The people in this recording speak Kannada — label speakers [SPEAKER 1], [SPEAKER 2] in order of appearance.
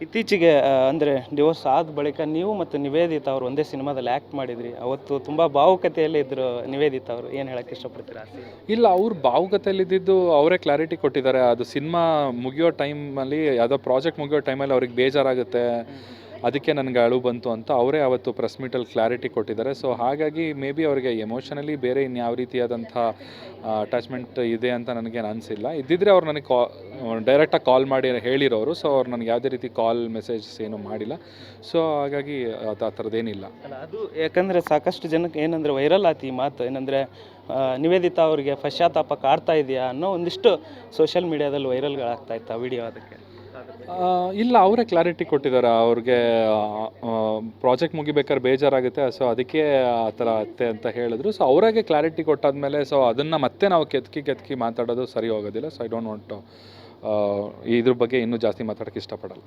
[SPEAKER 1] ಇತ್ತೀಚೆಗೆ ಅಂದರೆ ಡಿವೋರ್ಸ್ ಆದ ಬಳಿಕ ನೀವು ಮತ್ತು ನಿವೇದಿತಾ ಅವರು ಒಂದೇ ಸಿನಿಮಾದಲ್ಲಿ ಆ್ಯಕ್ಟ್ ಮಾಡಿದ್ರಿ. ಅವತ್ತು ತುಂಬ ಭಾವುಕತೆಯಲ್ಲಿ ಇದ್ದರು ನಿವೇದಿತಾ ಅವರು. ಏನು ಹೇಳಕ್ಕೆ ಇಷ್ಟಪಡ್ತೀರಾ?
[SPEAKER 2] ಇಲ್ಲ, ಅವ್ರು ಭಾವುಕತೆಯಲ್ಲಿದ್ದು ಅವರೇ ಕ್ಲಾರಿಟಿ ಕೊಟ್ಟಿದ್ದಾರೆ. ಅದು ಸಿನಿಮಾ ಮುಗಿಯೋ ಟೈಮಲ್ಲಿ, ಯಾವುದೋ ಪ್ರಾಜೆಕ್ಟ್ ಮುಗಿಯೋ ಟೈಮಲ್ಲಿ ಅವ್ರಿಗೆ ಬೇಜಾರಾಗುತ್ತೆ, ಅದಕ್ಕೆ ನನಗೆ ಅಳು ಬಂತು ಅಂತ ಅವರೇ ಅವತ್ತು ಪ್ರೆಸ್ ಮೀಟಲ್ಲಿ ಕ್ಲಾರಿಟಿ ಕೊಟ್ಟಿದ್ದಾರೆ. ಸೊ ಹಾಗಾಗಿ ಮೇ ಬಿ ಅವರಿಗೆ ಎಮೋಷನಲಿ ಬೇರೆ ಇನ್ಯಾವ ರೀತಿಯಾದಂಥ ಅಟ್ಯಾಚ್ಮೆಂಟ್ ಇದೆ ಅಂತ ನನಗೇನು ಅನಿಸಿಲ್ಲ. ಇದ್ದಿದ್ರೆ ಅವ್ರು ನನಗೆ ಡೈರೆಕ್ಟಾಗಿ ಕಾಲ್ ಮಾಡಿ ಹೇಳಿರೋರು. ಸೊ ಅವ್ರು ನನಗೆ ಯಾವುದೇ ರೀತಿ ಕಾಲ್ ಮೆಸೇಜಸ್ ಏನೂ ಮಾಡಿಲ್ಲ. ಸೊ ಹಾಗಾಗಿ ಆ ಥರದ್ದೇನಿಲ್ಲ.
[SPEAKER 1] ಅಲ್ಲ, ಅದು ಯಾಕಂದರೆ ಸಾಕಷ್ಟು ಜನಕ್ಕೆ ಏನಂದರೆ ವೈರಲ್ ಆಯ್ತು ಈ ಮಾತು. ಏನಂದರೆ ನಿವೇದಿತಾ ಅವರಿಗೆ ಪಶ್ಚಾತ್ತಾಪ ಕಾಡ್ತಾ ಇದೆಯಾ ಅನ್ನೋ ಒಂದಿಷ್ಟು ಸೋಷಿಯಲ್ ಮೀಡಿಯಾದಲ್ಲಿ ವೈರಲ್ಗಳಾಗ್ತಾ ಇತ್ತು ಆ ವಿಡಿಯೋ. ಅದಕ್ಕೆ
[SPEAKER 2] ಇಲ್ಲ, ಅವರೇ ಕ್ಲಾರಿಟಿ ಕೊಟ್ಟಿದ್ದಾರೆ. ಅವ್ರಿಗೆ ಪ್ರಾಜೆಕ್ಟ್ ಮುಗಿಬೇಕಾದ್ರೆ ಬೇಜಾರಾಗುತ್ತೆ, ಸೊ ಅದಕ್ಕೆ ಆ ಥರ ಅತ್ತೆ ಅಂತ ಹೇಳಿದ್ರು. ಸೊ ಅವರಾಗೆ ಕ್ಲಾರಿಟಿ ಕೊಟ್ಟಾದ್ಮೇಲೆ ಸೊ ಅದನ್ನು ಮತ್ತೆ ನಾವು ಕೆತ್ಕಿ ಮಾತಾಡೋದು ಸರಿ ಹೋಗೋದಿಲ್ಲ. ಸೊ ಐ ಡೋಂಟ್ ವಾಂಟ್ ಇದ್ರ ಬಗ್ಗೆ ಇನ್ನೂ ಜಾಸ್ತಿ ಮಾತಾಡೋಕ್ಕೆ ಇಷ್ಟಪಡಲ್ಲ.